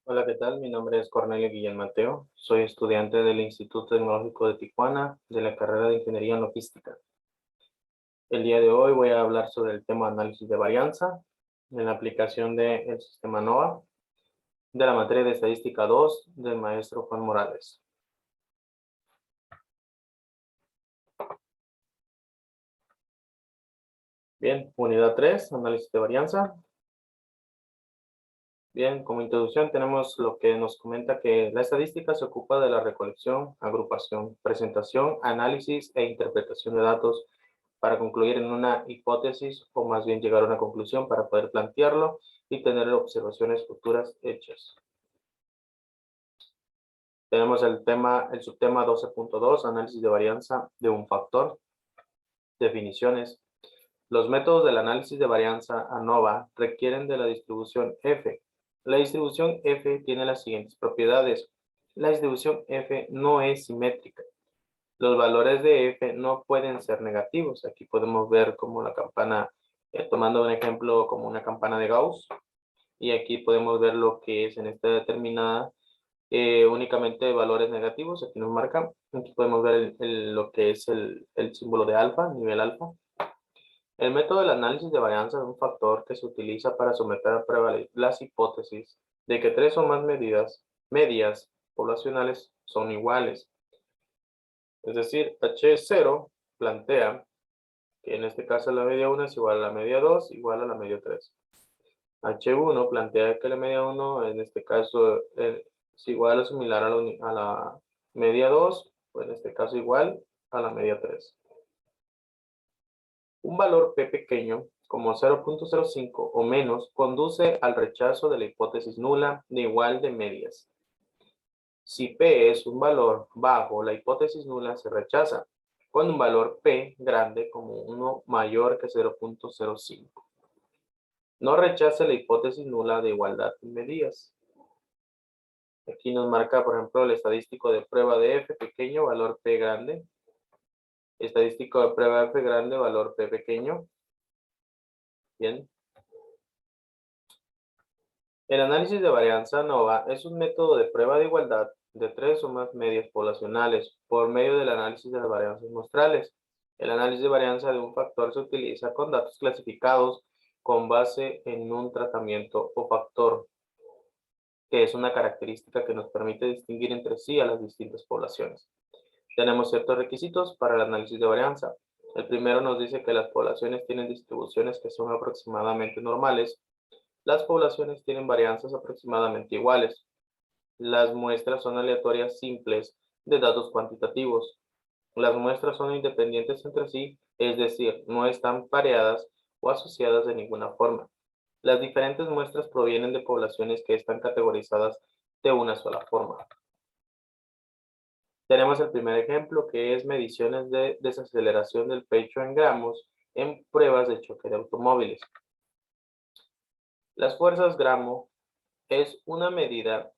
Hola, ¿qué tal? Mi nombre es Cornelio Guillén Mateo. Soy estudiante del Instituto Tecnológico de Tijuana de la carrera de Ingeniería en Logística. El día de hoy voy a hablar sobre el tema análisis de varianza en la aplicación del sistema NOVA de la materia de Estadística 2 del maestro Juan Morales. Bien, unidad 3, análisis de varianza. Bien, como introducción tenemos lo que nos comenta que la estadística se ocupa de la recolección, agrupación, presentación, análisis e interpretación de datos para concluir en una hipótesis o más bien llegar a una conclusión para poder plantearlo y tener observaciones futuras hechas. Tenemos el subtema 12.2, análisis de varianza de un factor, definiciones. Los métodos del análisis de varianza ANOVA requieren de la distribución F. La distribución F tiene las siguientes propiedades. La distribución F no es simétrica. Los valores de F no pueden ser negativos. Aquí podemos ver como la campana, tomando un ejemplo como una campana de Gauss. Y aquí podemos ver lo que es en esta determinada únicamente valores negativos. Aquí nos marca. Aquí podemos ver lo que es el símbolo de alfa, nivel alfa. El método del análisis de varianza es un factor que se utiliza para someter a prueba las hipótesis de que tres o más medias poblacionales son iguales. Es decir, H0 plantea que en este caso la media 1 es igual a la media 2 igual a la media 3. H1 plantea que la media 1 en este caso es igual o similar a la media 2, o en este caso igual a la media 3. Un valor P pequeño, como 0.05 o menos, conduce al rechazo de la hipótesis nula de igual de medias. Si P es un valor bajo, la hipótesis nula se rechaza con un valor P grande como 1 mayor que 0.05. No rechaza la hipótesis nula de igualdad de medidas. Aquí nos marca, por ejemplo, el estadístico de prueba de F pequeño, valor P grande. Estadístico de prueba F grande, valor P pequeño. Bien. El análisis de varianza ANOVA es un método de prueba de igualdad de tres o más medias poblacionales por medio del análisis de las varianzas muestrales. El análisis de varianza de un factor se utiliza con datos clasificados con base en un tratamiento o factor, que es una característica que nos permite distinguir entre sí a las distintas poblaciones. Tenemos ciertos requisitos para el análisis de varianza. El primero nos dice que las poblaciones tienen distribuciones que son aproximadamente normales. Las poblaciones tienen varianzas aproximadamente iguales. Las muestras son aleatorias simples de datos cuantitativos. Las muestras son independientes entre sí, es decir, no están pareadas o asociadas de ninguna forma. Las diferentes muestras provienen de poblaciones que están categorizadas de una sola forma. Tenemos el primer ejemplo, que es mediciones de desaceleración del pecho en gramos en pruebas de choque de automóviles. Las fuerzas gramo es una medida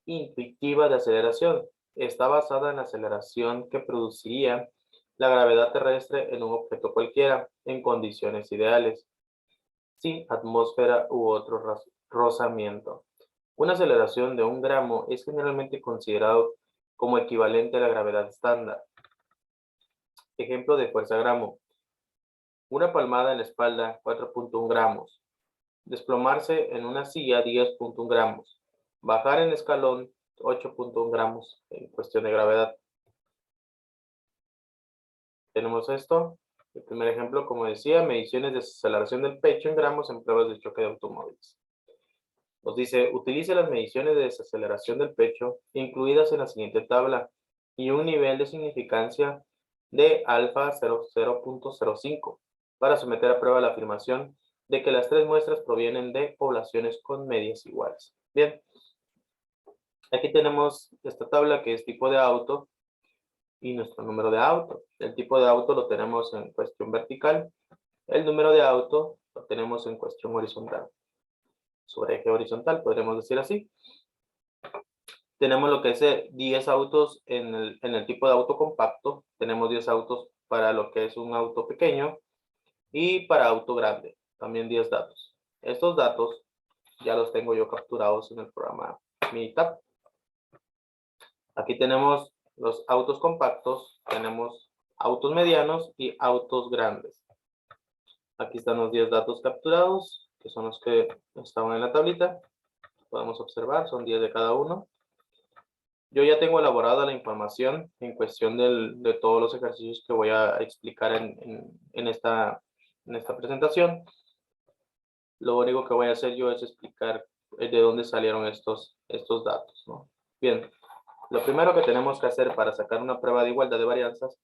intuitiva de aceleración. Está basada en la aceleración que produciría la gravedad terrestre en un objeto cualquiera en condiciones ideales, sin atmósfera u otro rozamiento. Una aceleración de 1 gramo es generalmente considerado como equivalente a la gravedad estándar. Ejemplo de fuerza gramo. Una palmada en la espalda, 4.1 gramos. Desplomarse en una silla, 10.1 gramos. Bajar en escalón, 8.1 gramos en cuestión de gravedad. Tenemos esto. El primer ejemplo, como decía, mediciones de desaceleración del pecho en gramos en pruebas de choque de automóviles. Nos dice, utilice las mediciones de desaceleración del pecho incluidas en la siguiente tabla y un nivel de significancia de alfa 0.05 para someter a prueba la afirmación de que las tres muestras provienen de poblaciones con medias iguales. Bien, aquí tenemos esta tabla que es tipo de auto y nuestro número de auto. El tipo de auto lo tenemos en cuestión vertical. El número de auto lo tenemos en cuestión horizontal. Sobre eje horizontal, podríamos decir así. Tenemos lo que es 10 autos en el tipo de auto compacto. Tenemos 10 autos para lo que es un auto pequeño. Y para auto grande, también 10 datos. Estos datos ya los tengo yo capturados en el programa mi tab. Aquí tenemos los autos compactos, tenemos autos medianos y autos grandes. Aquí están los 10 datos capturados, que son los que estaban en la tablita. Podemos observar, son 10 de cada uno. Yo ya tengo elaborada la información en cuestión de todos los ejercicios que voy a explicar en esta presentación. Lo único que voy a hacer yo es explicar de dónde salieron estos datos, ¿no? Bien, lo primero que tenemos que hacer para sacar una prueba de igualdad de varianzas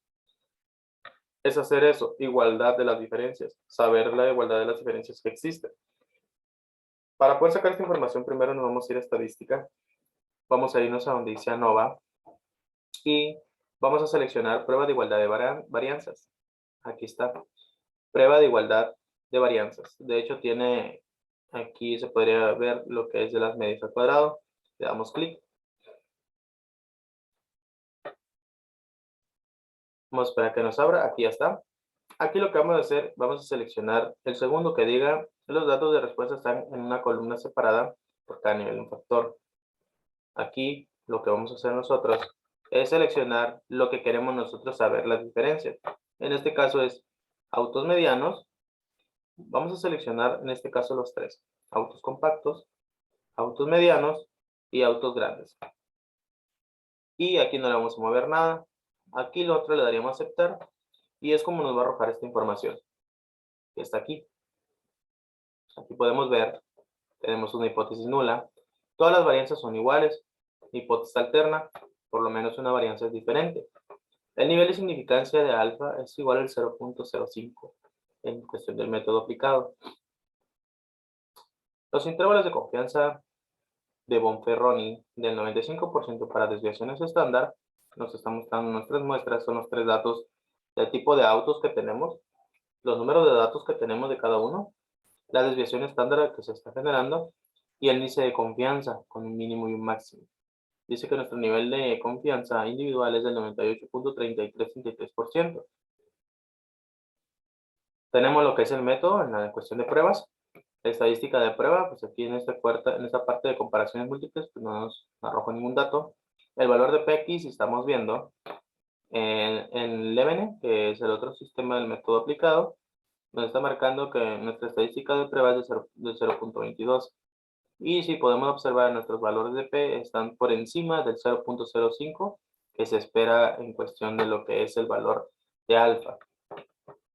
es hacer eso, igualdad de las diferencias, saber la igualdad de las diferencias que existen. Para poder sacar esta información, primero nos vamos a ir a estadística, vamos a irnos a donde dice ANOVA y vamos a seleccionar prueba de igualdad de varianzas. Aquí está, prueba de igualdad de varianzas. De hecho, tiene, aquí se podría ver lo que es de las medias al cuadrado. Le damos clic. Vamos a esperar que nos abra, aquí ya está. Aquí lo que vamos a hacer, vamos a seleccionar el segundo que diga los datos de respuesta están en una columna separada por cada nivel de un factor. Aquí lo que vamos a hacer nosotros es seleccionar lo que queremos nosotros saber las diferencias. En este caso es autos medianos. Vamos a seleccionar en este caso los tres. Autos compactos, autos medianos y autos grandes. Y aquí no le vamos a mover nada. Aquí lo otro le daríamos a aceptar. Y es como nos va a arrojar esta información. Que está aquí. Aquí podemos ver, tenemos una hipótesis nula. Todas las varianzas son iguales. Hipótesis alterna, por lo menos una varianza es diferente. El nivel de significancia de alfa es igual al 0.05 en cuestión del método aplicado. Los intervalos de confianza de Bonferroni del 95% para desviaciones estándar, nos están mostrando nuestras muestras, son los tres datos del tipo de autos que tenemos, los números de datos que tenemos de cada uno, la desviación estándar que se está generando y el índice de confianza con un mínimo y un máximo. Dice que nuestro nivel de confianza individual es del 98.3333%. Tenemos lo que es el método en la cuestión de pruebas. Estadística de prueba, pues aquí en esta parte de comparaciones múltiples, pues no nos arroja ningún dato. El valor de PX estamos viendo en Levene, que es el otro sistema del método aplicado, nos está marcando que nuestra estadística de prueba es de 0.22. Y si podemos observar, nuestros valores de P están por encima del 0.05 que se espera en cuestión de lo que es el valor de alfa.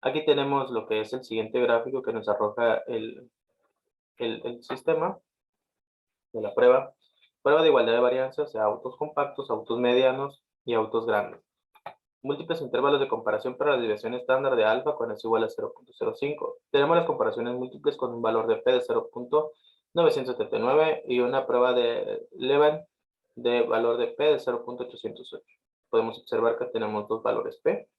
Aquí tenemos lo que es el siguiente gráfico que nos arroja el sistema de la prueba. Prueba de igualdad de varianzas de autos compactos, autos medianos y autos grandes. Múltiples intervalos de comparación para la desviación estándar de alfa con S igual a 0.05. Tenemos las comparaciones múltiples con un valor de P de 0.979 y una prueba de Levene de valor de P de 0.808. Podemos observar que tenemos dos valores P.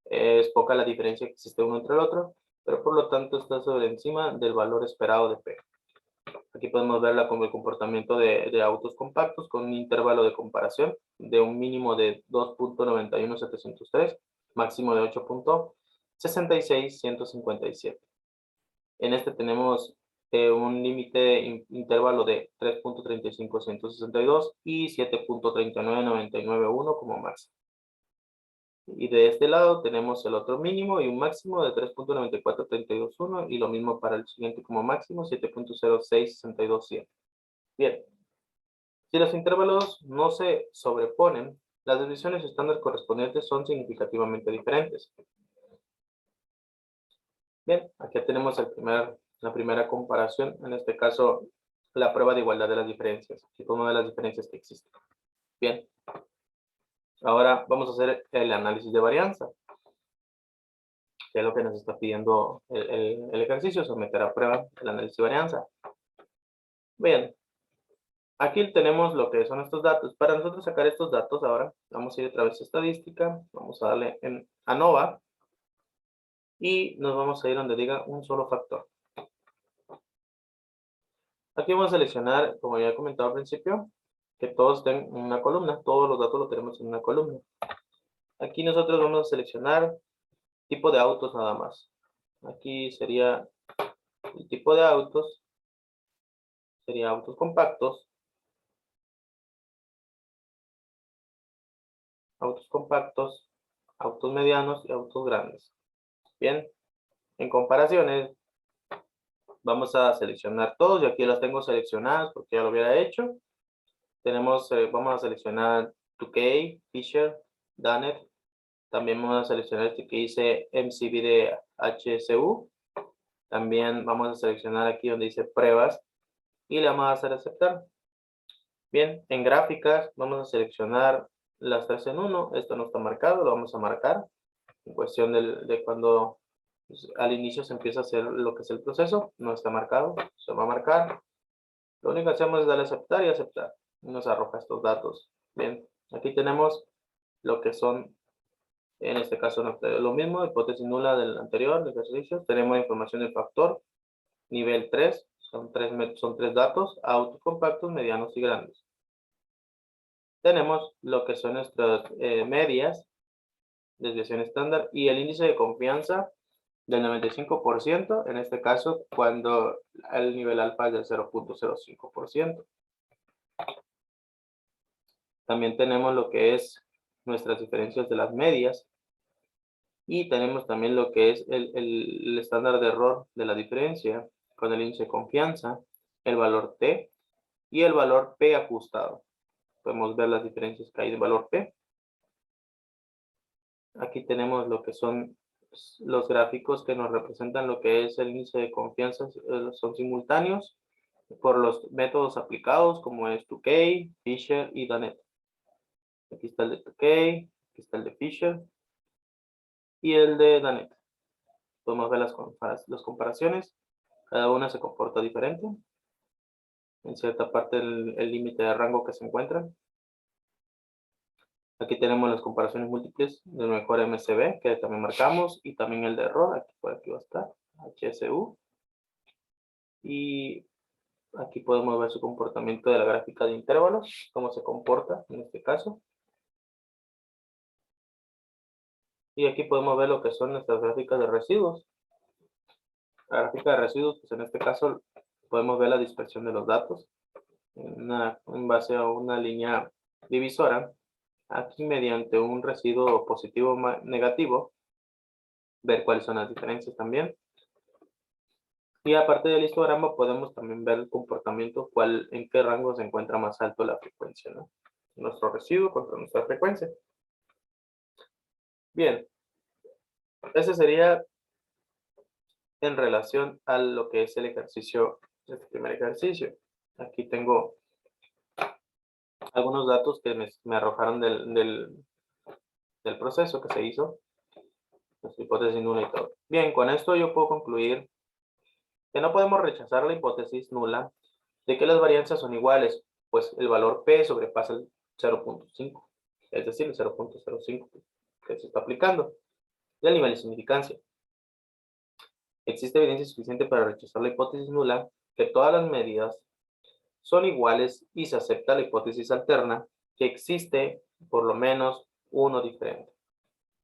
Es poca la diferencia que existe uno entre el otro, pero por lo tanto está sobre encima del valor esperado de P. Aquí podemos ver el comportamiento de autos compactos con un intervalo de comparación de un mínimo de 2.91703, máximo de 8.66157. En este tenemos un límite intervalo de 3.35162 y 7.39991 como máximo. Y de este lado tenemos el otro mínimo y un máximo de 3.94321 y lo mismo para el siguiente como máximo 7.06627. Bien, si los intervalos no se sobreponen, las desviaciones estándar correspondientes son significativamente diferentes. Bien, aquí tenemos la primera comparación, en este caso la prueba de igualdad de las diferencias, que es una de las diferencias que existen. Bien. Ahora vamos a hacer el análisis de varianza, que es lo que nos está pidiendo el ejercicio, someter a prueba el análisis de varianza. Bien, aquí tenemos lo que son estos datos. Para nosotros sacar estos datos ahora, vamos a ir otra vez a estadística, vamos a darle en ANOVA y nos vamos a ir donde diga un solo factor. Aquí vamos a seleccionar, como ya he comentado al principio, que todos estén en una columna, todos los datos los tenemos en una columna. Aquí nosotros vamos a seleccionar tipo de autos nada más. Aquí sería el tipo de autos, sería autos compactos, autos compactos, autos medianos y autos grandes. Bien, en comparaciones, vamos a seleccionar todos. Yo aquí los tengo seleccionados porque ya lo hubiera hecho. Tenemos, vamos a seleccionar 2K, Fisher, Dunnett. También vamos a seleccionar este que dice MCB de HSU. También vamos a seleccionar aquí donde dice pruebas y le vamos a hacer aceptar. Bien, en gráficas vamos a seleccionar las 3 en 1. Esto no está marcado, lo vamos a marcar. En cuestión de cuando pues, al inicio se empieza a hacer lo que es el proceso, no está marcado, se va a marcar. Lo único que hacemos es darle a aceptar y aceptar. Y nos arroja estos datos. Bien, aquí tenemos lo que son, en este caso lo mismo, hipótesis nula del anterior ejercicio. Tenemos información del factor, nivel 3, son tres datos, autos compactos, medianos y grandes. Tenemos lo que son nuestras medias, desviación estándar y el índice de confianza del 95%, en este caso cuando el nivel alfa es del 0.05%. También tenemos lo que es nuestras diferencias de las medias y tenemos también lo que es el estándar de error de la diferencia con el índice de confianza, el valor T y el valor P ajustado. Podemos ver las diferencias que hay de valor P. Aquí tenemos lo que son los gráficos que nos representan lo que es el índice de confianza, son simultáneos por los métodos aplicados como es 2K, Fisher y Dunnett. Aquí está el de 2K, aquí está el de Fisher y el de Dunnett. Podemos ver las comparaciones, cada una se comporta diferente, en cierta parte el límite de rango que se encuentra. Aquí tenemos las comparaciones múltiples del mejor MCB, que también marcamos, y también el de error, aquí por aquí va a estar, HSU. Y aquí podemos ver su comportamiento de la gráfica de intervalos, cómo se comporta en este caso. Y aquí podemos ver lo que son nuestras gráficas de residuos. La gráfica de residuos, pues en este caso podemos ver la dispersión de los datos en base a una línea divisora. Aquí mediante un residuo positivo o negativo, ver cuáles son las diferencias también. Y aparte del histograma podemos también ver el comportamiento, en qué rango se encuentra más alto la frecuencia, ¿no? Nuestro residuo contra nuestra frecuencia. Bien, ese sería en relación a lo que es el ejercicio, este primer ejercicio. Aquí tengo algunos datos que me arrojaron del proceso que se hizo, las hipótesis nula y todo. Bien, con esto yo puedo concluir que no podemos rechazar la hipótesis nula de que las varianzas son iguales, pues el valor P sobrepasa el 0.5, es decir, el 0.05 que se está aplicando, y el nivel de significancia. Existe evidencia suficiente para rechazar la hipótesis nula que todas las medidas son iguales y se acepta la hipótesis alterna que existe por lo menos uno diferente.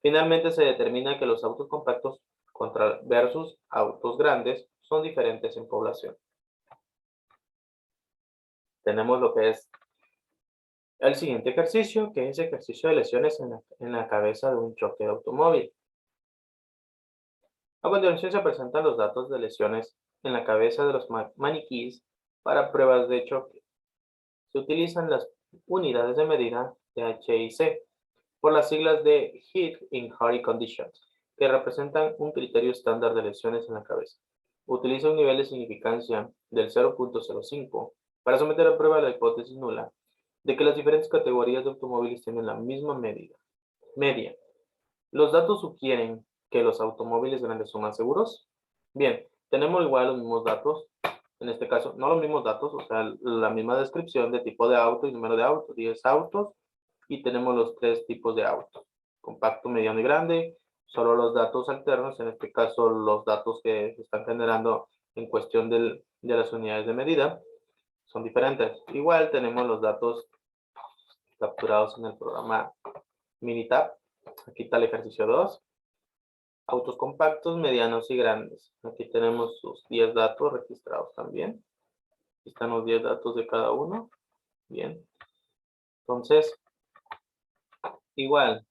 Finalmente se determina que los autos compactos versus autos grandes son diferentes en población. Tenemos lo que es el siguiente ejercicio, que es ejercicio de lesiones en la cabeza de un choque de automóvil. A continuación se presentan los datos de lesiones en la cabeza de los maniquíes para pruebas de choque. Se utilizan las unidades de medida de HIC por las siglas de Hit in Hardy Conditions, que representan un criterio estándar de lesiones en la cabeza. Utiliza un nivel de significancia del 0.05 para someter a prueba la hipótesis nula de que las diferentes categorías de automóviles tienen la misma media. Los datos sugieren que los automóviles grandes son más seguros. Bien, tenemos igual los mismos datos, en este caso, no los mismos datos, o sea, la misma descripción de tipo de auto y número de auto, 10 autos, y tenemos los 3 tipos de autos, compacto, mediano y grande. Solo los datos alternos, en este caso los datos que se están generando en cuestión de las unidades de medida, son diferentes. Igual tenemos los datos capturados en el programa Minitab. Aquí está el ejercicio 2. Autos compactos, medianos y grandes. Aquí tenemos sus 10 datos registrados también. Aquí están los 10 datos de cada uno. Bien. Entonces, Igual,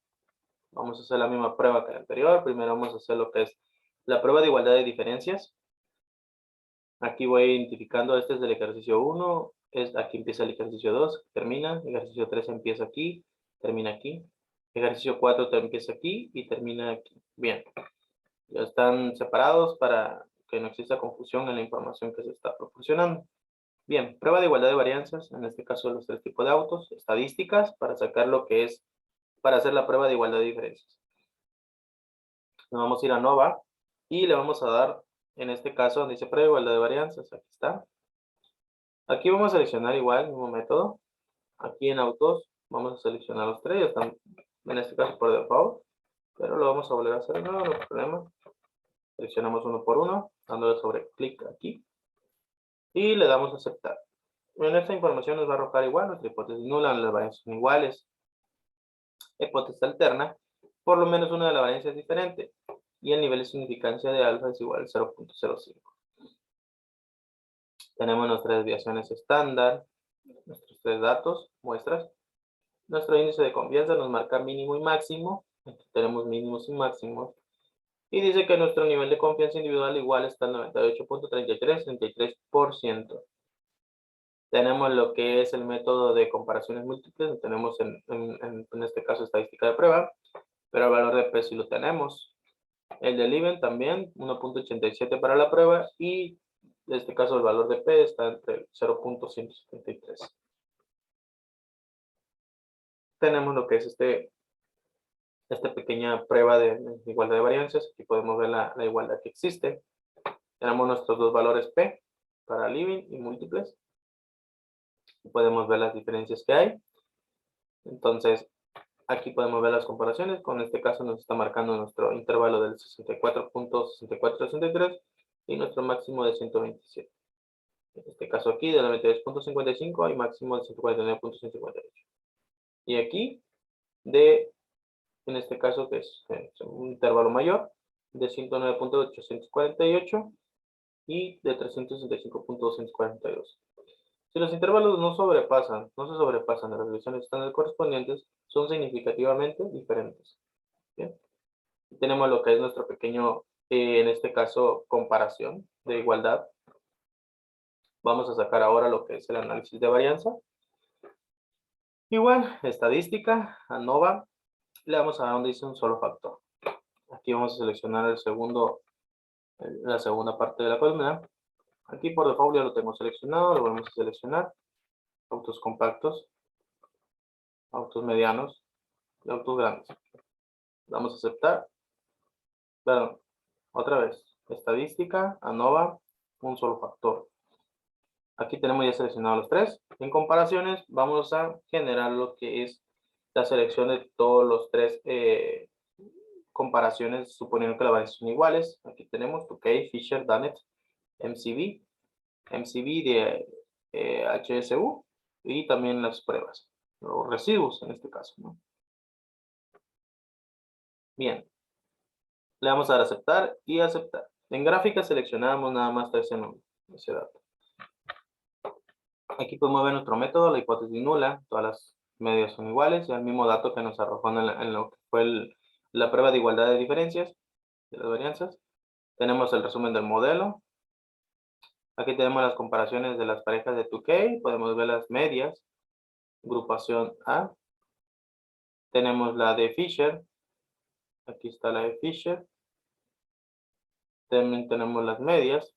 vamos a hacer la misma prueba que la anterior. Primero vamos a hacer lo que es la prueba de igualdad de diferencias. Aquí voy identificando, este es el ejercicio 1, aquí empieza el ejercicio 2, termina, ejercicio 3 empieza aquí, termina aquí, ejercicio 4 empieza aquí y termina aquí. Bien, ya están separados para que no exista confusión en la información que se está proporcionando. Bien, prueba de igualdad de varianzas, en este caso los tres tipos de autos, estadísticas, para sacar lo que es, para hacer la prueba de igualdad de diferencias. Nos vamos a ir a Nova y le vamos a dar, en este caso, donde dice prueba de igualdad de varianzas, aquí está. Aquí vamos a seleccionar igual el mismo método. Aquí en autos vamos a seleccionar los tres, ya están en este caso por default, pero lo vamos a volver a hacer, no hay problema. Seleccionamos uno por uno, dándole sobre clic aquí y le damos a aceptar. En esta información nos va a arrojar igual, nuestra hipótesis nula, las varianzas son iguales. Hipótesis alterna, por lo menos una de las varianzas es diferente y el nivel de significancia de alfa es igual a 0.05. Tenemos nuestras desviaciones estándar, nuestros tres datos, muestras. Nuestro índice de confianza nos marca mínimo y máximo. Aquí tenemos mínimos y máximos. Y dice que nuestro nivel de confianza individual igual está al 98.3333%. Tenemos lo que es el método de comparaciones múltiples. Tenemos en este caso estadística de prueba. Pero el valor de P sí lo tenemos. El del IBEN también, 1.87 para la prueba. Y en este caso el valor de P está entre 0.173. Tenemos lo que es esta pequeña prueba de igualdad de varianzas. Aquí podemos ver la igualdad que existe. Tenemos nuestros dos valores P para living y múltiples. Podemos ver las diferencias que hay. Entonces, aquí podemos ver las comparaciones. Con este caso nos está marcando nuestro intervalo del 64.6463 y nuestro máximo de 127. En este caso aquí de 92.55 hay máximo de 149.158. Y aquí en este caso que es un intervalo mayor de 109.848 y de 365.242. Si los intervalos no se sobrepasan de las resoluciones estándar correspondientes, son significativamente diferentes. ¿Bien? Tenemos lo que es nuestro pequeño, en este caso, comparación de igualdad. Vamos a sacar ahora lo que es el análisis de varianza. Igual, estadística, ANOVA, le damos a donde dice un solo factor. Aquí vamos a seleccionar la segunda parte de la columna. Aquí por default ya lo tengo seleccionado, lo vamos a seleccionar. Autos compactos, autos medianos y autos grandes. Vamos a aceptar. Perdón, otra vez. Estadística, ANOVA, un solo factor. Aquí tenemos ya seleccionados los tres. En comparaciones, vamos a generar lo que es la selección de todos los tres comparaciones, suponiendo que las varianzas son iguales. Aquí tenemos Tukey, Fisher, Dunnett, MCV de HSU y también las pruebas, los residuos en este caso, ¿no? Bien, le vamos a dar a aceptar y aceptar. En gráfica seleccionamos nada más ese dato. Aquí podemos ver nuestro método, la hipótesis nula, todas las medias son iguales, y el mismo dato que nos arrojó en lo que fue la prueba de igualdad de diferencias, de las varianzas. Tenemos el resumen del modelo. Aquí tenemos las comparaciones de las parejas de Tukey, podemos ver las medias, agrupación A. Tenemos la de Fisher, aquí está la de Fisher. También tenemos las medias,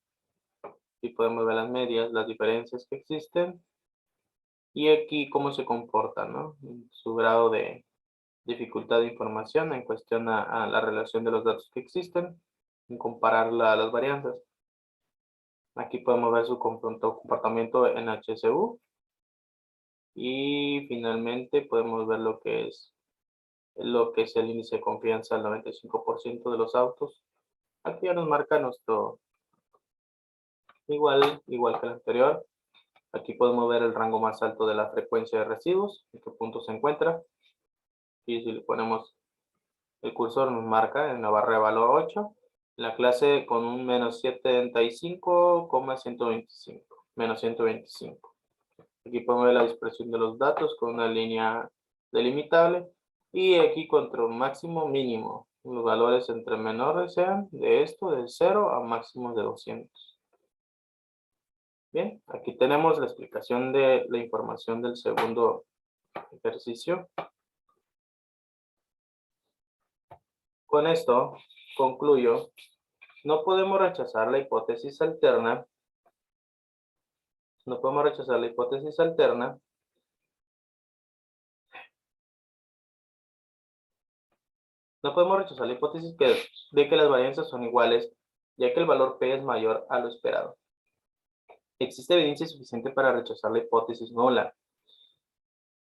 y podemos ver las medias, las diferencias que existen. Y aquí cómo se comporta, ¿no? Su grado de dificultad de información en cuestión a la relación de los datos que existen, en comparar las varianzas. Aquí podemos ver su comportamiento en HSU. Y finalmente podemos ver lo que es el índice de confianza al 95% de los autos. Aquí ya nos marca nuestro igual que el anterior. Aquí podemos ver el rango más alto de la frecuencia de residuos, en qué punto se encuentra. Y si le ponemos el cursor nos marca en la barra de valor 8, la clase con un menos 75,125, menos 125. Aquí podemos ver la dispersión de los datos con una línea delimitable Y aquí contra un máximo mínimo. Los valores entre menores sean de esto, de 0 a máximos de 200. Bien, aquí tenemos la explicación de la información del segundo ejercicio. Con esto concluyo, no podemos rechazar la hipótesis alterna. No podemos rechazar la hipótesis alterna No podemos rechazar la hipótesis de que las varianzas son iguales, ya que el valor P es mayor a lo esperado. Existe evidencia suficiente para rechazar la hipótesis nula,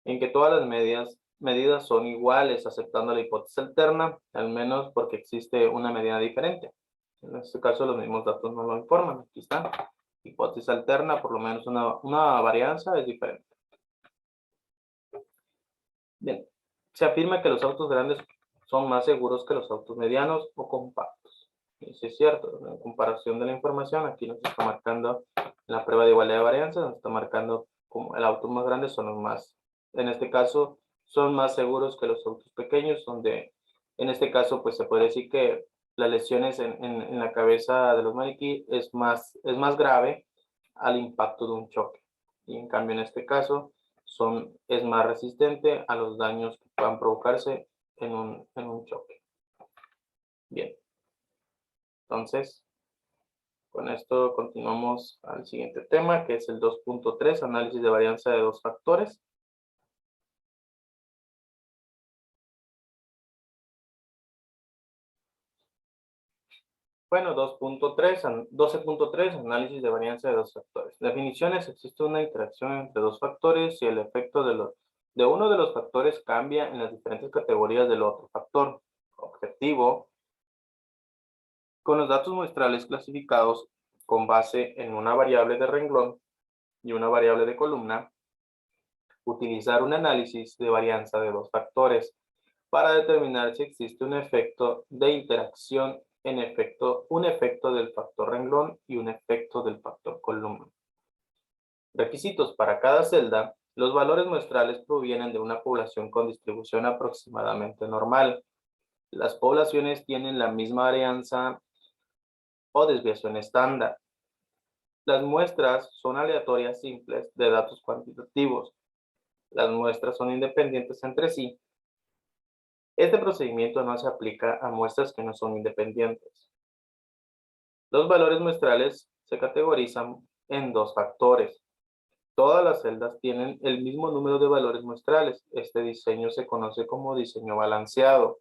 en que todas las medidas son iguales, aceptando la hipótesis alterna, al menos porque existe una medida diferente. En este caso, los mismos datos no lo informan. Aquí está. Hipótesis alterna, por lo menos una varianza es diferente. Bien. Se afirma que los autos grandes son más seguros que los autos medianos o compactos. Eso es cierto. En comparación de la información, aquí nos está marcando en la prueba de igualdad de varianza, nos está marcando como el auto más grande son los más, en este caso, son más seguros que los autos pequeños, donde en este caso, pues se puede decir que las lesiones en la cabeza de los maniquí es más grave al impacto de un choque. Y en cambio, en este caso, es más resistente a los daños que puedan provocarse en un choque. Bien. Entonces, con esto continuamos al siguiente tema, que es el 2.3, análisis de varianza de dos factores. Bueno, 12.3, análisis de varianza de dos factores. Definiciones: existe una interacción entre dos factores y el efecto de uno de los factores cambia en las diferentes categorías del otro factor. Objetivo: con los datos muestrales clasificados con base en una variable de renglón y una variable de columna, utilizar un análisis de varianza de dos factores para determinar si existe un efecto de interacción un efecto del factor renglón y un efecto del factor columna. Requisitos: para cada celda, los valores muestrales provienen de una población con distribución aproximadamente normal. Las poblaciones tienen la misma varianza o desviación estándar. Las muestras son aleatorias simples de datos cuantitativos. Las muestras son independientes entre sí. Este procedimiento no se aplica a muestras que no son independientes. Los valores muestrales se categorizan en dos factores. Todas las celdas tienen el mismo número de valores muestrales. Este diseño se conoce como diseño balanceado.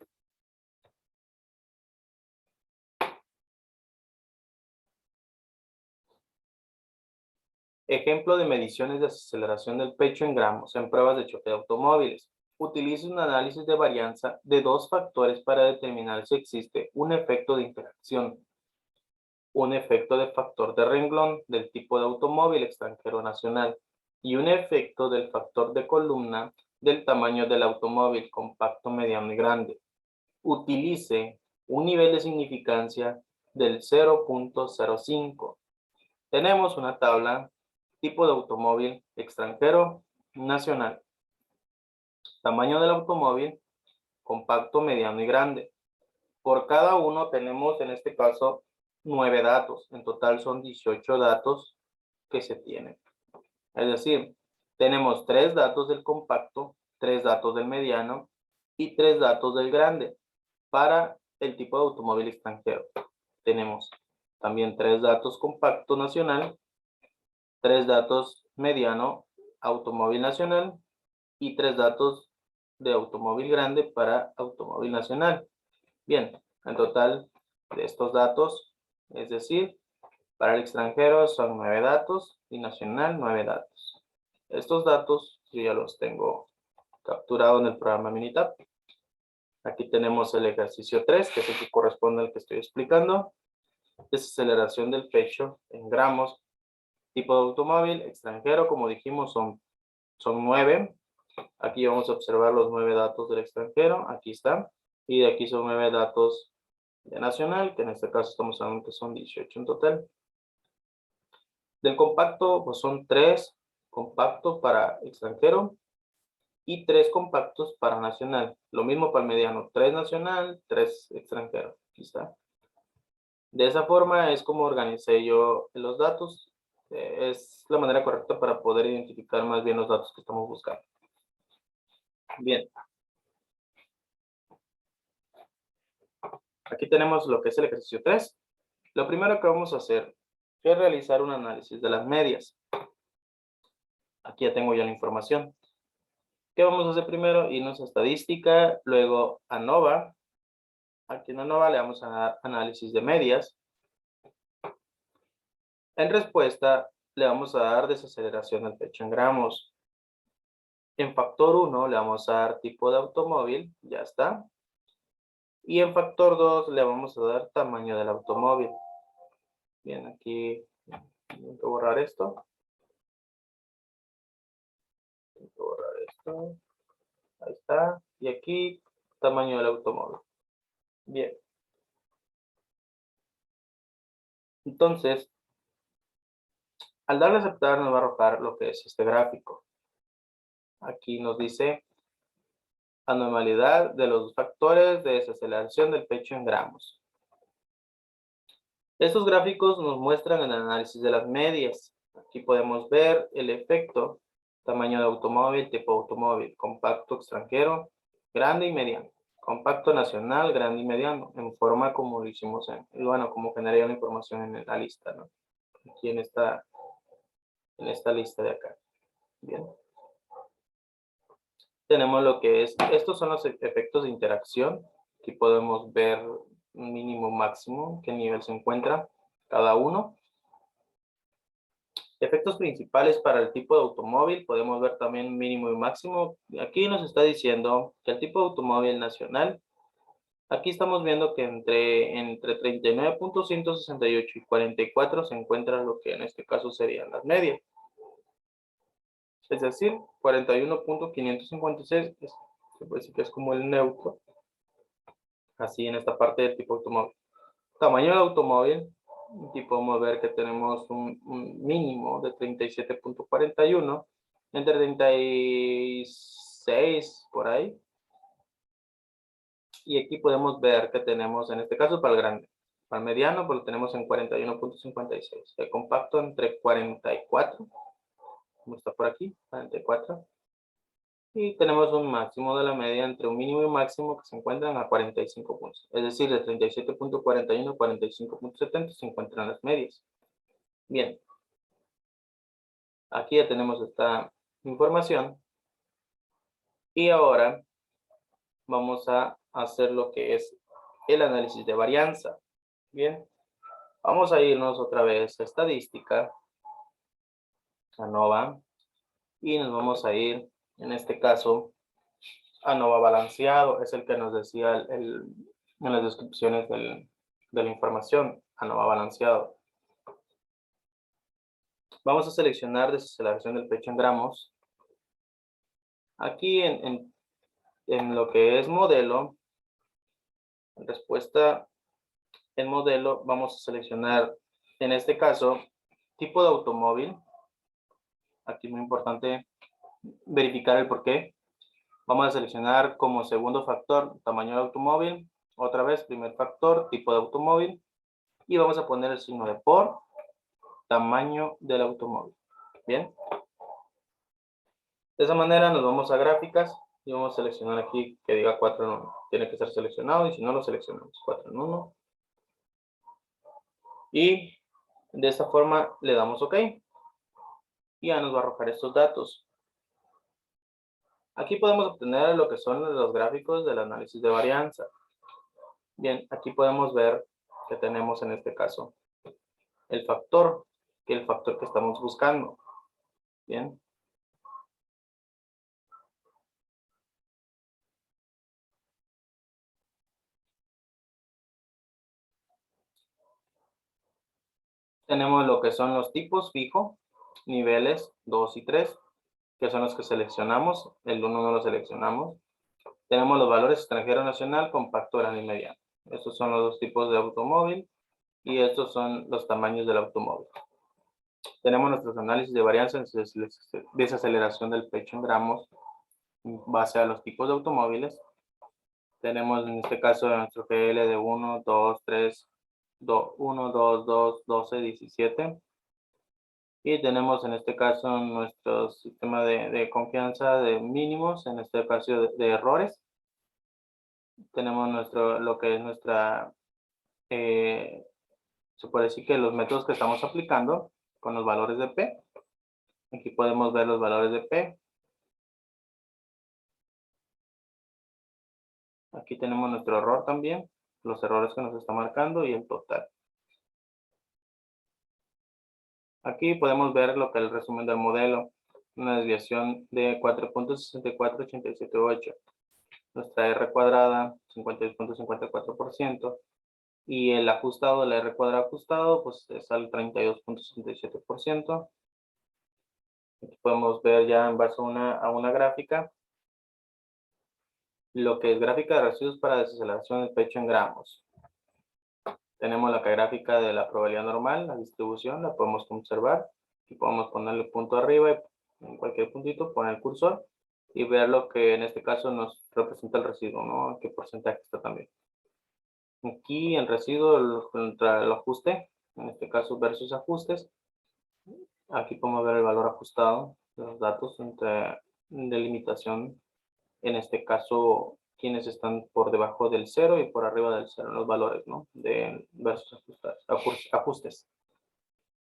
Ejemplo de mediciones de aceleración del pecho en gramos en pruebas de choque de automóviles. Utiliza un análisis de varianza de dos factores para determinar si existe un efecto de interacción, un efecto de factor de renglón del tipo de automóvil extranjero nacional y un efecto del factor de columna del tamaño del automóvil compacto, mediano y grande. Utilice un nivel de significancia del 0.05. Tenemos una tabla: tipo de automóvil extranjero nacional, tamaño del automóvil compacto, mediano y grande. Por cada uno tenemos en este caso 9 datos. En total son 18 datos que se tienen. Es decir, tenemos 3 datos del compacto, 3 datos del mediano y 3 datos del grande para el tipo de automóvil extranjero. Tenemos también 3 datos compacto nacional, 3 datos mediano automóvil nacional y 3 datos de automóvil grande para automóvil nacional. Bien, en total de estos datos, es decir, para el extranjero son 9 datos y nacional 9 datos. Estos datos yo ya los tengo capturados en el programa Minitab. Aquí tenemos el ejercicio 3, que es el que corresponde al que estoy explicando. Desaceleración del pecho en gramos. Tipo de automóvil extranjero, como dijimos, son 9. Aquí vamos a observar los 9 datos del extranjero. Aquí están. Y de aquí son 9 datos de nacional, que en este caso estamos hablando que son 18 en total. Del compacto, pues son 3 compactos para extranjero y 3 compactos para nacional. Lo mismo para el mediano, 3 nacional, 3 extranjero. Aquí está. De esa forma es como organicé yo los datos. Es la manera correcta para poder identificar más bien los datos que estamos buscando. Bien. Aquí tenemos lo que es el ejercicio 3. Lo primero que vamos a hacer es realizar un análisis de las medias. Aquí ya tengo ya la información. ¿Qué vamos a hacer primero? Irnos a estadística, luego a ANOVA. Aquí en ANOVA le vamos a dar análisis de medias. En respuesta, le vamos a dar desaceleración del pecho en gramos. En factor 1 le vamos a dar tipo de automóvil, ya está. Y en factor 2 le vamos a dar tamaño del automóvil. Bien, aquí tengo que borrar esto. Tengo que borrar esto. Ahí está. Y aquí, tamaño del automóvil. Bien. Entonces, al darle a aceptar nos va a arrojar lo que es este gráfico. Aquí nos dice anormalidad de los factores de desaceleración del pecho en gramos. Estos gráficos nos muestran el análisis de las medias. Aquí podemos ver el efecto, tamaño de automóvil, tipo automóvil, compacto extranjero, grande y mediano, compacto nacional, grande y mediano, en forma como lo hicimos como generaría la información en la lista, ¿no? Aquí en esta lista de acá. Bien. Tenemos lo que es, estos son los efectos de interacción. Aquí podemos ver mínimo, máximo, qué nivel se encuentra cada uno. Efectos principales para el tipo de automóvil, podemos ver también mínimo y máximo. Aquí nos está diciendo que el tipo de automóvil nacional, aquí estamos viendo que entre 39.168 y 44 se encuentra lo que en este caso serían las medias. Es decir, 41.556 se puede decir que es como el neutro. Así en esta parte del tipo automóvil. Tamaño del automóvil. Aquí podemos ver que tenemos un mínimo de 37.41, entre 36 por ahí. Y aquí podemos ver que tenemos, en este caso para el grande, para el mediano, pues lo tenemos en 41.56. El compacto entre 44, como está por aquí, 44. Y tenemos un máximo de la media entre un mínimo y un máximo que se encuentran a 45 puntos. Es decir, de 37.41 a 45.70 se encuentran las medias. Bien. Aquí ya tenemos esta información. Y ahora vamos a hacer lo que es el análisis de varianza. Bien. Vamos a irnos otra vez a estadística, ANOVA, y nos vamos a ir, en este caso, ANOVA balanceado. Es el que nos decía en las descripciones de la información, ANOVA balanceado. Vamos a seleccionar desaceleración del pecho en gramos. Aquí en lo que es modelo, en respuesta en modelo, vamos a seleccionar, en este caso, tipo de automóvil. Aquí muy importante verificar el por qué. Vamos a seleccionar como segundo factor tamaño del automóvil. Otra vez, primer factor, tipo de automóvil. Y vamos a poner el signo de por tamaño del automóvil. Bien. De esa manera nos vamos a gráficas y vamos a seleccionar aquí que diga 4 en 1. Tiene que ser seleccionado y si no lo seleccionamos 4 en 1. Y de esta forma le damos OK. Y ya nos va a arrojar estos datos. Aquí podemos obtener lo que son los gráficos del análisis de varianza. Bien, aquí podemos ver que tenemos en este caso el factor, que es el factor que estamos buscando. Bien. Tenemos lo que son los tipos fijo, niveles 2 y 3, que son los que seleccionamos. El 1 no lo seleccionamos. Tenemos los valores extranjero nacional, compacto, grande y mediano. Estos son los dos tipos de automóvil y estos son los tamaños del automóvil. Tenemos nuestros análisis de varianza en desaceleración del pecho en gramos. en base a los tipos de automóviles. Tenemos en este caso nuestro GL de 1, 2, 3, 1, 2, 2, 12, 17. Y tenemos en este caso nuestro sistema de confianza de mínimos, en este caso de errores. Tenemos lo que es nuestra, se puede decir que los métodos que estamos aplicando con los valores de P. Aquí podemos ver los valores de P. Aquí tenemos nuestro error también, los errores que nos está marcando y el total. Aquí podemos ver lo que es el resumen del modelo, una desviación de 4.64878. Nuestra R cuadrada, 52.54%. Y el ajustado, el R cuadrado ajustado, pues es al 32.67%. Aquí podemos ver ya en base a una gráfica, lo que es gráfica de residuos para desaceleración del pecho en gramos. Tenemos la gráfica de la probabilidad normal, la distribución, la podemos observar. Aquí podemos ponerle punto arriba y en cualquier puntito poner el cursor y ver lo que en este caso nos representa el residuo, ¿no? Qué porcentaje está también. Aquí el residuo contra el ajuste, en este caso versus ajustes. Aquí podemos ver el valor ajustado de los datos entre delimitación, en este caso quienes están por debajo del 0 y por arriba del 0, los valores, ¿no? De versus ajustes.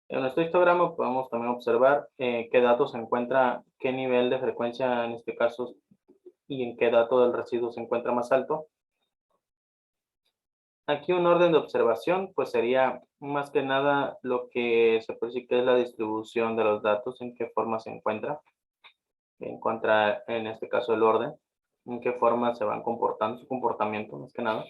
En nuestro histograma podemos también observar qué datos se encuentra, qué nivel de frecuencia en este caso y en qué dato del residuo se encuentra más alto. Aquí un orden de observación, pues sería más que nada lo que se puede decir que es la distribución de los datos, en qué forma se encuentra, en este caso el orden, en qué forma se van comportando, su comportamiento más que nada.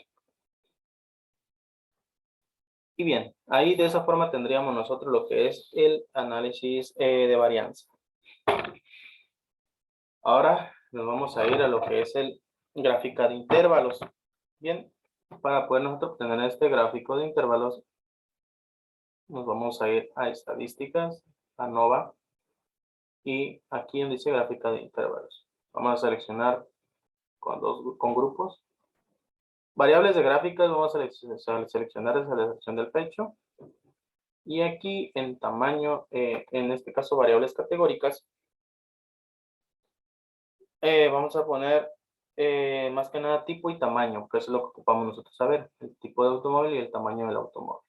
Y bien, ahí de esa forma tendríamos nosotros lo que es el análisis de varianza. Ahora nos vamos a ir a lo que es el gráfica de intervalos. Bien, para poder nosotros obtener este gráfico de intervalos, nos vamos a ir a estadísticas, a NOVA, y aquí donde dice gráfica de intervalos. Vamos a seleccionar con grupos. Variables de gráficas, vamos a seleccionar la selección del pecho. Y aquí en tamaño, en este caso variables categóricas, vamos a poner más que nada tipo y tamaño, que es lo que ocupamos nosotros saber, el tipo de automóvil y el tamaño del automóvil.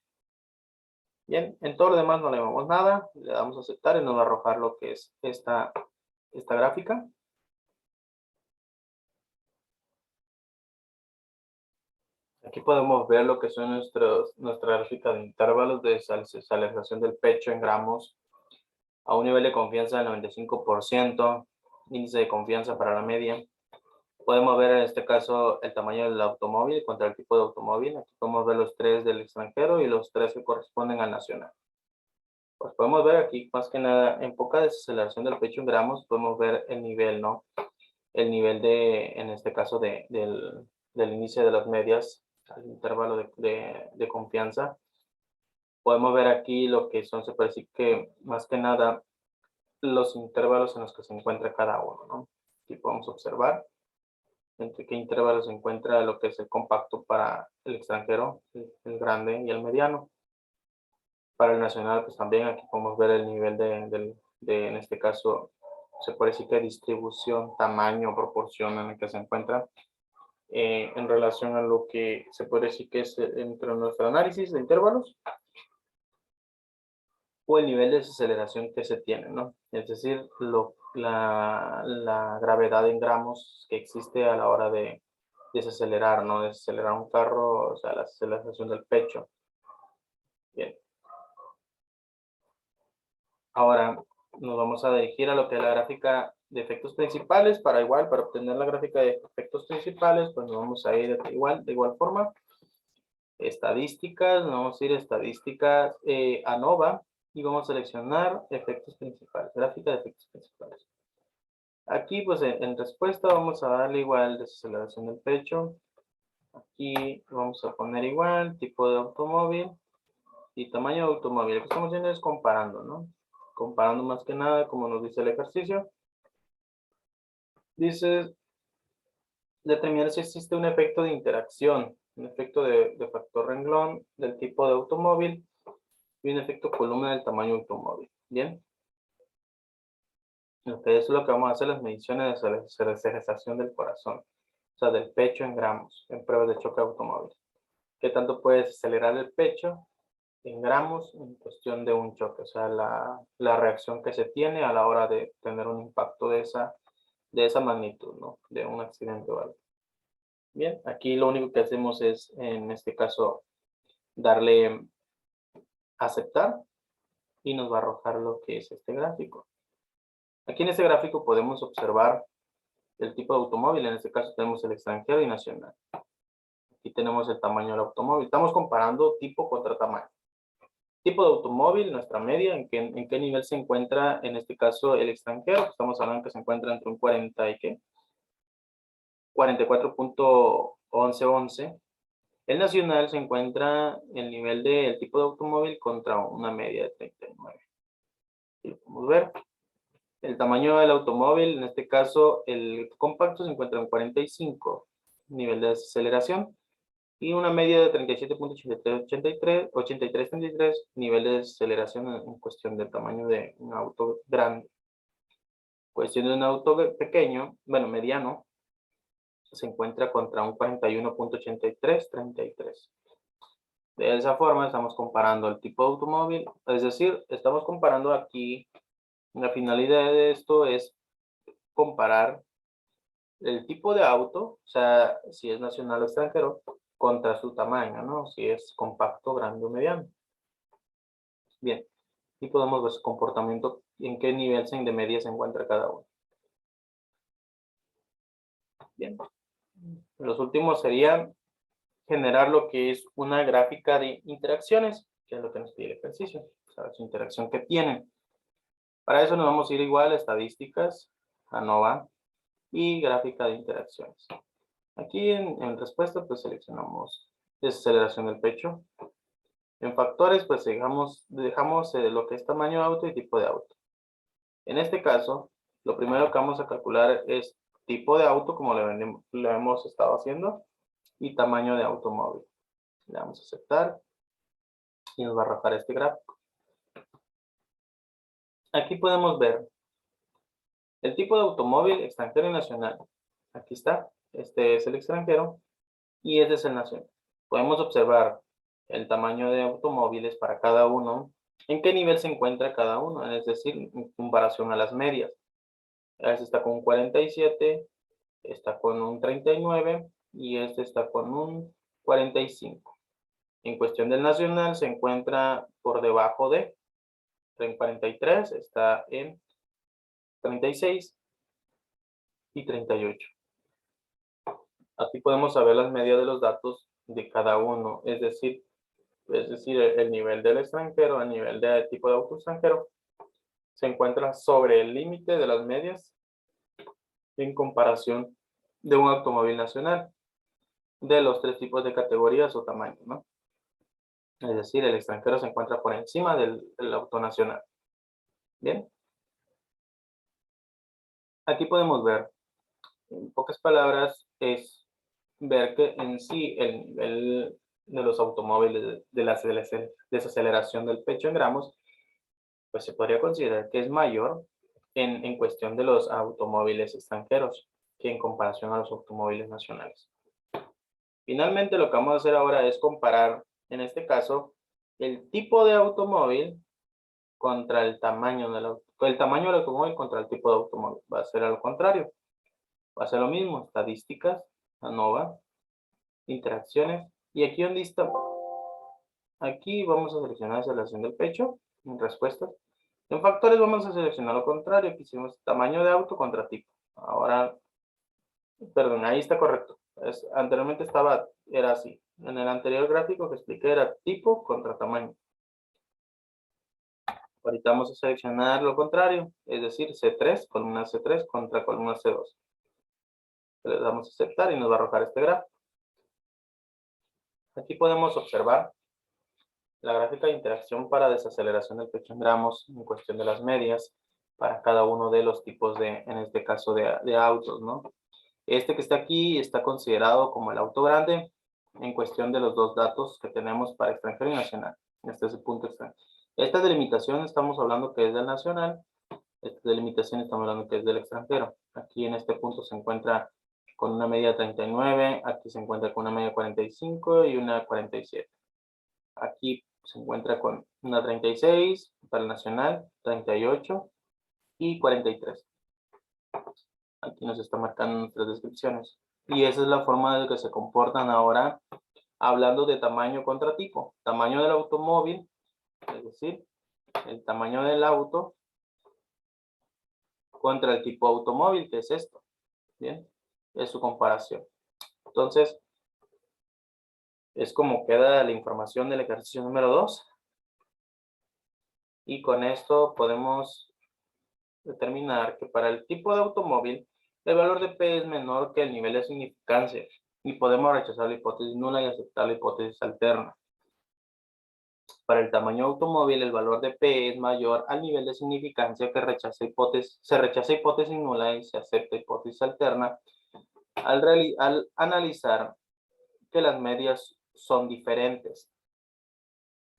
Bien, en todo lo demás no le damos nada, le damos a aceptar y nos va a arrojar lo que es esta gráfica. Aquí podemos ver lo que son nuestra gráfica de intervalos de desaceleración del pecho en gramos a un nivel de confianza del 95%, índice de confianza para la media. Podemos ver en este caso el tamaño del automóvil contra el tipo de automóvil. Aquí podemos ver los 3 del extranjero y los 3 que corresponden al nacional. Pues podemos ver aquí más que nada en poca desaceleración del pecho en gramos, podemos ver el nivel, ¿no? El nivel en este caso del índice de las medias, al intervalo de confianza. Podemos ver aquí lo que son, se puede decir que más que nada los intervalos en los que se encuentra cada uno, ¿no? Aquí podemos observar entre qué intervalos se encuentra lo que es el compacto para el extranjero, el grande y el mediano. Para el nacional, pues también aquí podemos ver el nivel en este caso, se puede decir que distribución, tamaño, proporción en el que se encuentra en relación a lo que se puede decir que es entre nuestro análisis de intervalos o el nivel de desaceleración que se tiene, ¿no? Es decir, la gravedad en gramos que existe a la hora de desacelerar, ¿no? Desacelerar un carro, o sea, la aceleración del pecho. Bien. Ahora nos vamos a dirigir a lo que es la gráfica de efectos principales. Para obtener la gráfica de efectos principales, pues nos vamos a ir de igual forma. Estadísticas, nos vamos a ir a estadísticas ANOVA y vamos a seleccionar efectos principales, gráfica de efectos principales. Aquí, pues en respuesta, vamos a darle igual desaceleración del pecho. Aquí vamos a poner igual tipo de automóvil y tamaño de automóvil. Lo que estamos haciendo es comparando, ¿no? Comparando más que nada, como nos dice el ejercicio. Dice, determinar si existe un efecto de interacción, un efecto de factor renglón del tipo de automóvil y un efecto volumen del tamaño automóvil. Bien. Entonces, eso es lo que vamos a hacer, las mediciones de aceleración del corazón, o sea, del pecho en gramos, en pruebas de choque automóvil. ¿Qué tanto puedes acelerar el pecho en gramos en cuestión de un choque? O sea, la reacción que se tiene a la hora de tener un impacto de esa magnitud, ¿no? De un accidente o algo. Bien, aquí lo único que hacemos es, en este caso, darle aceptar y nos va a arrojar lo que es este gráfico. Aquí en este gráfico podemos observar el tipo de automóvil, en este caso tenemos el extranjero y nacional. Aquí tenemos el tamaño del automóvil. Estamos comparando tipo contra tamaño. Tipo de automóvil, nuestra media, en qué nivel se encuentra en este caso el extranjero. Estamos hablando que se encuentra entre un 40 y qué, 44.1111. El nacional se encuentra el nivel del tipo de automóvil contra una media de 39. Aquí lo podemos ver. El tamaño del automóvil, en este caso el compacto, se encuentra en 45, nivel de aceleración, y una media de 37.83, nivel de aceleración en cuestión del tamaño de un auto grande. Cuestión de un auto pequeño, bueno, mediano, se encuentra contra un 41.83, 33. De esa forma estamos comparando el tipo de automóvil, es decir, estamos comparando aquí, la finalidad de esto es comparar el tipo de auto, o sea, si es nacional o extranjero, contra su tamaño, ¿no? Si es compacto, grande o mediano. Bien, y podemos ver su comportamiento, en qué nivel de media se encuentra cada uno. Bien, los últimos serían generar lo que es una gráfica de interacciones, que es lo que nos pide el ejercicio, o sea, su interacción que tienen. Para eso nos vamos a ir igual a estadísticas, ANOVA y gráfica de interacciones. Aquí en respuesta, pues seleccionamos desaceleración del pecho. En factores, pues dejamos lo que es tamaño de auto y tipo de auto. En este caso, lo primero que vamos a calcular es tipo de auto, como lo hemos estado haciendo, y tamaño de automóvil. Le damos a aceptar y nos va a arrojar este gráfico. Aquí podemos ver el tipo de automóvil extranjero y nacional. Aquí está, este es el extranjero y este es el nacional. Podemos observar el tamaño de automóviles para cada uno, en qué nivel se encuentra cada uno, es decir, en comparación a las medias. Este está con un 47, está con un 39 y este está con un 45. En cuestión del nacional se encuentra por debajo de, en 43, está en 36 y 38. Aquí podemos saber las medias de los datos de cada uno, es decir, el nivel del extranjero, el nivel de tipo de auto extranjero, se encuentra sobre el límite de las medias en comparación de un automóvil nacional, de los tres tipos de categorías o tamaños, ¿no? Es decir, el extranjero se encuentra por encima del auto nacional. Bien, aquí podemos ver, en pocas palabras, es ver que en sí el nivel de los automóviles de la desaceleración del pecho en gramos, pues se podría considerar que es mayor en cuestión de los automóviles extranjeros que en comparación a los automóviles nacionales. Finalmente, lo que vamos a hacer ahora es comparar, en este caso, el tipo de automóvil contra el tamaño del automóvil contra el tipo de automóvil. Va a ser al contrario. Va a ser lo mismo, estadísticas, ANOVA, interacciones. Y aquí donde está, aquí vamos a seleccionar aceleración del pecho, en respuestas. En factores vamos a seleccionar lo contrario, aquí hicimos tamaño de auto contra tipo. Ahora, perdón, ahí está correcto. Anteriormente era así. En el anterior gráfico que expliqué era tipo contra tamaño. Ahorita vamos a seleccionar lo contrario, es decir, C3, columna C3 contra columna C2. Le damos a aceptar y nos va a arrojar este gráfico. Aquí podemos observar la gráfica de interacción para desaceleración del pecho en gramos en cuestión de las medias para cada uno de los tipos en este caso, de autos, ¿no? Este que está aquí está considerado como el auto grande en cuestión de los dos datos que tenemos para extranjero y nacional. Este es el punto extranjero. Esta delimitación estamos hablando que es del nacional. Esta delimitación estamos hablando que es del extranjero. Aquí en este punto se encuentra con una media 39, aquí se encuentra con una media 45 y una 47. Aquí se encuentra con una 36 para el nacional, 38 y 43. Aquí nos está marcando nuestras descripciones. Y esa es la forma de que se comportan ahora hablando de tamaño contra tipo. Tamaño del automóvil, es decir, el tamaño del auto contra el tipo automóvil, que es esto. Bien, es su comparación. Entonces, es como queda la información del ejercicio número 2. Y con esto podemos determinar que para el tipo de automóvil, el valor de P es menor que el nivel de significancia y podemos rechazar la hipótesis nula y aceptar la hipótesis alterna. Para el tamaño automóvil, el valor de P es mayor al nivel de significancia que se rechaza hipótesis nula y se acepta hipótesis alterna al analizar que las medias son diferentes.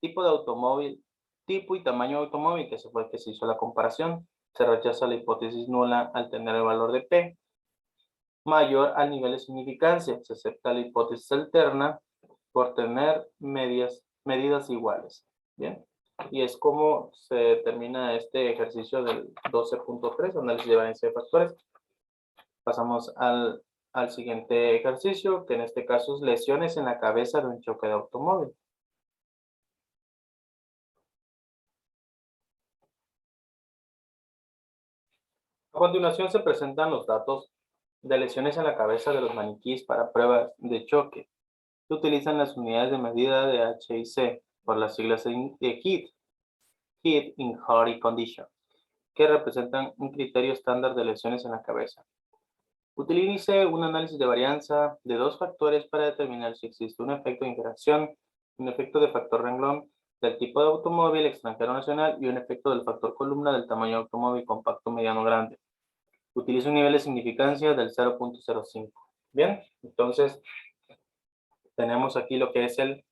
Tipo de automóvil, tipo y tamaño de automóvil, que se fue el que se hizo la comparación. Se rechaza la hipótesis nula al tener el valor de P mayor al nivel de significancia. Se acepta la hipótesis alterna por tener medidas iguales. Bien. Y es como se determina este ejercicio del 12.3, análisis de varianza de factores. Pasamos al siguiente ejercicio, que en este caso es lesiones en la cabeza de un choque de automóvil. A continuación se presentan los datos de lesiones en la cabeza de los maniquíes para pruebas de choque. Se utilizan las unidades de medida de H y C, por las siglas de Heat in Hardy Condition, que representan un criterio estándar de lesiones en la cabeza. Utilice un análisis de varianza de dos factores para determinar si existe un efecto de interacción, un efecto de factor renglón del tipo de automóvil extranjero nacional y un efecto del factor columna del tamaño automóvil compacto mediano grande. Utiliza un nivel de significancia del 0.05. Bien, entonces tenemos aquí lo que es el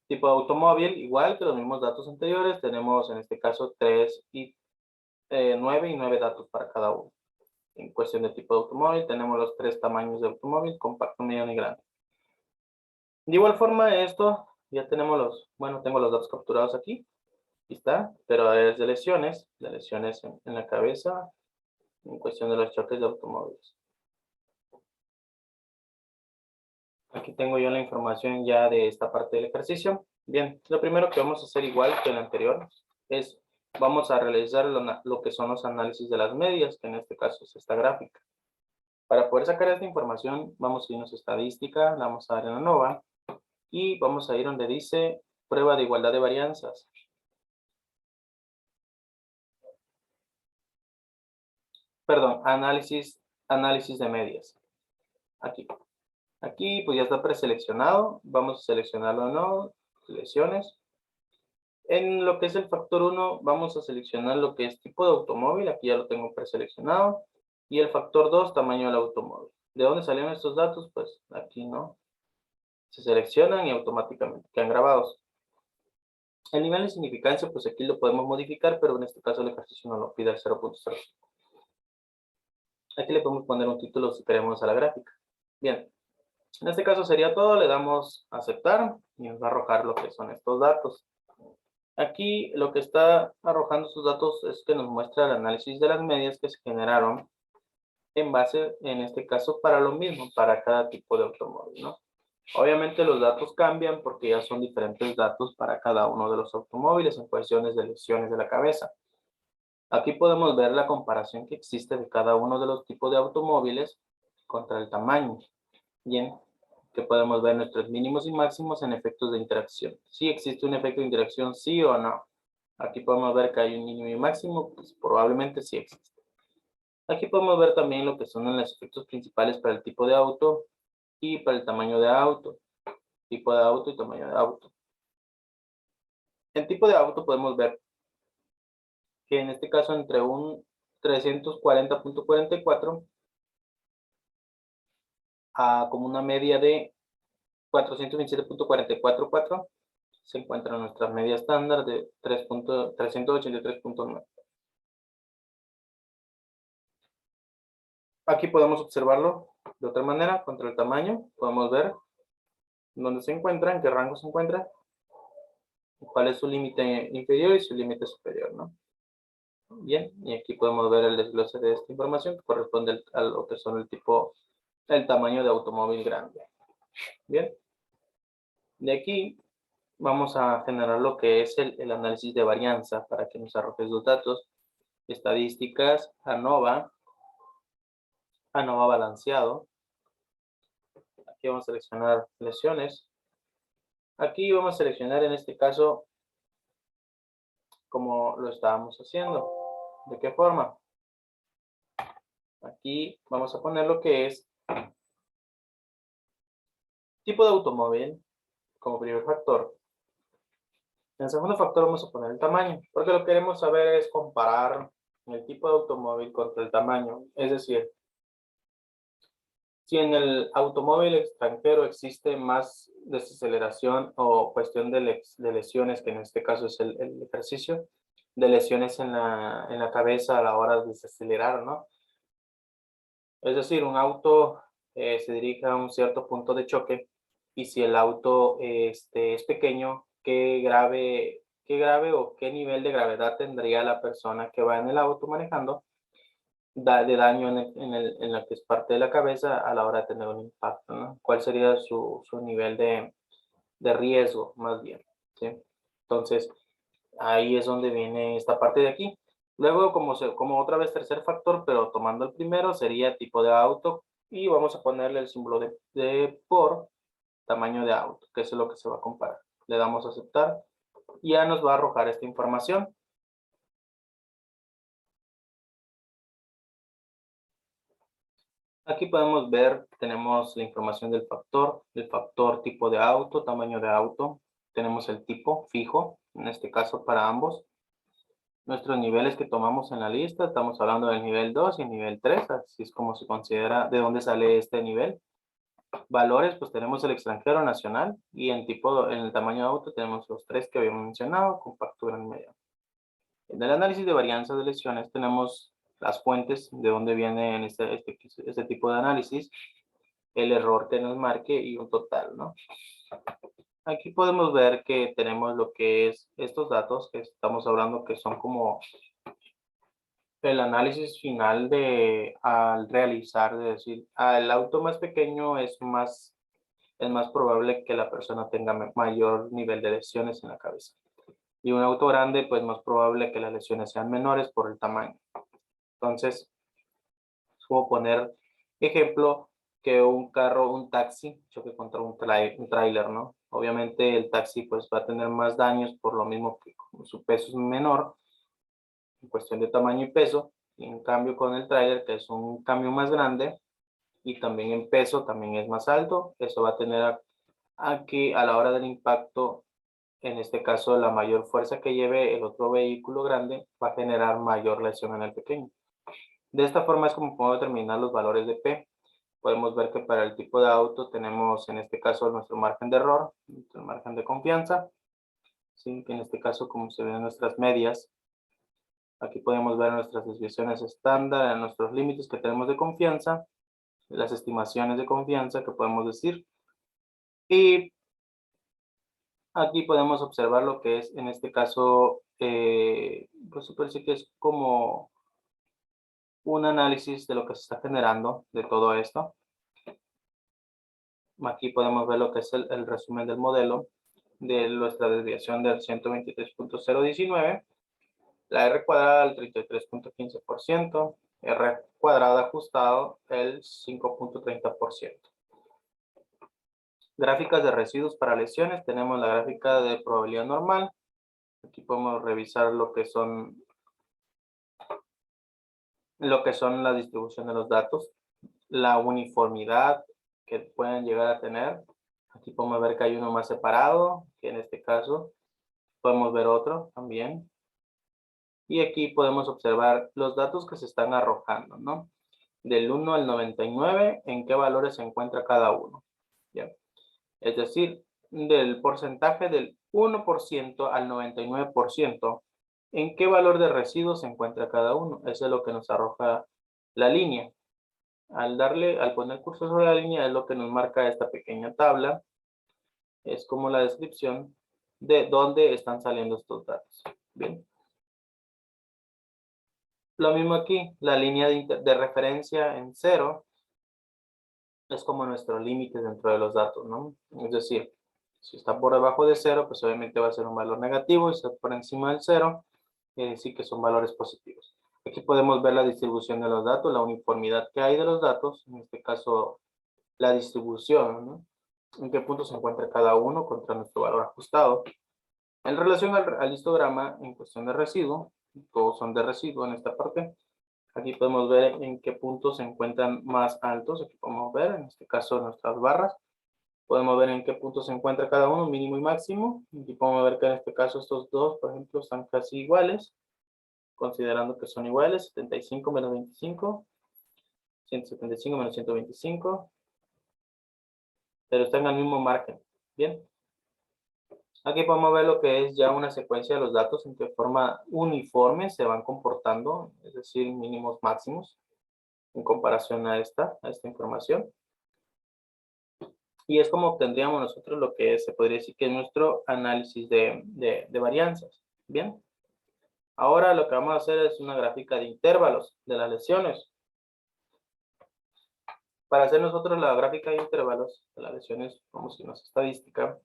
tipo de automóvil, igual que los mismos datos anteriores. Tenemos en este caso 3 y 9 y 9 datos para cada uno. En cuestión de tipo de automóvil, tenemos los tres tamaños de automóvil, compacto, mediano y grande. De igual forma, esto ya tenemos tengo los datos capturados aquí. Aquí está, pero es de lesiones en la cabeza, en cuestión de los choques de automóviles. Aquí tengo yo la información ya de esta parte del ejercicio. Bien, lo primero que vamos a hacer igual que el anterior es, vamos a realizar lo que son los análisis de las medias, que en este caso es esta gráfica. Para poder sacar esta información, vamos a irnos a estadística, la vamos a dar en ANOVA, y vamos a ir donde dice prueba de igualdad de varianzas. Perdón, análisis de medias. Aquí. Aquí pues ya está preseleccionado. Vamos a seleccionarlo o no. Selecciones. En lo que es el factor 1, vamos a seleccionar lo que es tipo de automóvil. Aquí ya lo tengo preseleccionado. Y el factor 2, tamaño del automóvil. ¿De dónde salieron estos datos? Pues aquí, ¿no? Se seleccionan y automáticamente quedan grabados. El nivel de significancia, pues aquí lo podemos modificar, pero en este caso el ejercicio nos lo pide al 0.0. Aquí le podemos poner un título si queremos a la gráfica. Bien, en este caso sería todo, le damos a aceptar y nos va a arrojar lo que son estos datos. Aquí lo que está arrojando estos datos es que nos muestra el análisis de las medias que se generaron en base, en este caso, para lo mismo, para cada tipo de automóvil, ¿no? Obviamente los datos cambian porque ya son diferentes datos para cada uno de los automóviles en cuestiones de lesiones de la cabeza. Aquí podemos ver la comparación que existe de cada uno de los tipos de automóviles contra el tamaño. Bien, que podemos ver nuestros mínimos y máximos en efectos de interacción. Si existe un efecto de interacción, sí o no. Aquí podemos ver que hay un mínimo y máximo, pues probablemente sí existe. Aquí podemos ver también lo que son los efectos principales para el tipo de auto y para el tamaño de auto. Tipo de auto y tamaño de auto. En tipo de auto podemos ver que en este caso entre un 340.44 a como una media de 427.444, se encuentra nuestra media estándar de 383.9. Aquí podemos observarlo de otra manera, contra el tamaño, podemos ver dónde se encuentra, en qué rango se encuentra, cuál es su límite inferior y su límite superior, ¿no? Bien, y aquí podemos ver el desglose de esta información que corresponde a lo que son el tamaño de automóvil grande. Bien, de aquí vamos a generar lo que es el análisis de varianza para que nos arroje los datos, estadísticas, ANOVA balanceado. Aquí vamos a seleccionar lesiones. Aquí vamos a seleccionar en este caso como lo estábamos haciendo. ¿De qué forma? Aquí vamos a poner lo que es tipo de automóvil como primer factor. En el segundo factor vamos a poner el tamaño, porque lo que queremos saber es comparar el tipo de automóvil contra el tamaño. Es decir, si en el automóvil extranjero existe más desaceleración o cuestión de lesiones, que en este caso es el ejercicio, de lesiones en la cabeza a la hora de desacelerar, ¿no? Es decir, un auto se dirige a un cierto punto de choque y si el auto es pequeño, ¿qué grave o qué nivel de gravedad tendría la persona que va en el auto manejando de daño en la que es parte de la cabeza a la hora de tener un impacto, ¿no? ¿Cuál sería su nivel de riesgo, más bien? ¿Sí? Entonces, ahí es donde viene esta parte de aquí. Luego, como otra vez tercer factor, pero tomando el primero, sería tipo de auto y vamos a ponerle el símbolo de por tamaño de auto, que es lo que se va a comparar. Le damos a aceptar y ya nos va a arrojar esta información. Aquí podemos ver, tenemos la información del factor tipo de auto, tamaño de auto. Tenemos el tipo fijo, en este caso para ambos. Nuestros niveles que tomamos en la lista, estamos hablando del nivel 2 y el nivel 3, así es como se considera de dónde sale este nivel. Valores, pues tenemos el extranjero, nacional, y en el tamaño de auto tenemos los tres que habíamos mencionado, compacto, gran y mediano. En el análisis de varianza de lesiones tenemos las fuentes de dónde viene este tipo de análisis, el error que nos marque y un total, ¿no? Aquí podemos ver que tenemos lo que es estos datos que estamos hablando que son como el análisis final al realizar, de decir, el auto más pequeño es más probable que la persona tenga mayor nivel de lesiones en la cabeza. Y un auto grande, pues más probable que las lesiones sean menores por el tamaño. Entonces, es como poner ejemplo que un taxi choque contra un tráiler, ¿no? Obviamente el taxi pues va a tener más daños por lo mismo que su peso es menor en cuestión de tamaño y peso. Y en cambio con el tráiler, que es un cambio más grande y también en peso también es más alto, eso va a tener aquí a la hora del impacto, en este caso la mayor fuerza que lleve el otro vehículo grande va a generar mayor lesión en el pequeño. De esta forma es como podemos determinar los valores de P. Podemos ver que para el tipo de auto tenemos en este caso nuestro margen de error, nuestro margen de confianza, ¿sí? Que en este caso como se ven nuestras medias, aquí podemos ver nuestras desviaciones estándar, nuestros límites que tenemos de confianza, las estimaciones de confianza que podemos decir. Y aquí podemos observar lo que es en este caso, pues parece que es como un análisis de lo que se está generando de todo esto. Aquí podemos ver lo que es el resumen del modelo de nuestra desviación del 123.019, la R cuadrada al 33.15%, R cuadrada ajustado el 5.30%. Gráficas de residuos para lesiones, tenemos la gráfica de probabilidad normal. Aquí podemos revisar lo que son la distribución de los datos, la uniformidad que pueden llegar a tener. Aquí podemos ver que hay uno más separado, que en este caso podemos ver otro también. Y aquí podemos observar los datos que se están arrojando, ¿no? Del 1 al 99, ¿en qué valores se encuentra cada uno? ¿Ya? Es decir, del porcentaje del 1% al 99%, ¿en qué valor de residuo se encuentra cada uno? Eso es lo que nos arroja la línea. Al poner cursor sobre la línea es lo que nos marca esta pequeña tabla. Es como la descripción de dónde están saliendo estos datos. Bien. Lo mismo aquí, la línea de referencia en 0 es como nuestro límite dentro de los datos, ¿no? Es decir, si está por debajo de 0, pues obviamente va a ser un valor negativo, y si está por encima del 0, quiere decir que son valores positivos. Aquí podemos ver la distribución de los datos, la uniformidad que hay de los datos, en este caso la distribución, ¿no? En qué punto se encuentra cada uno contra nuestro valor ajustado. En relación al histograma, en cuestión de residuo, todos son de residuo en esta parte. Aquí podemos ver en qué puntos se encuentran más altos. Aquí podemos ver, en este caso, nuestras barras. Podemos ver en qué punto se encuentra cada uno, mínimo y máximo. Aquí podemos ver que en este caso estos dos, por ejemplo, están casi iguales. Considerando que son iguales, 75 menos 25, 175 menos 125. Pero están al mismo margen. Bien. Aquí podemos ver lo que es ya una secuencia de los datos en qué forma uniforme se van comportando, es decir, mínimos máximos, en comparación a esta información. Y es como obtendríamos nosotros lo que se podría decir que es nuestro análisis de varianzas. Bien. Ahora lo que vamos a hacer es una gráfica de intervalos de las lesiones. Para hacer nosotros la gráfica de intervalos de las lesiones, vamos a irnos a estadística,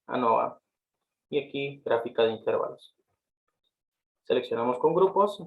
ANOVA, y aquí gráfica de intervalos. Seleccionamos con grupos,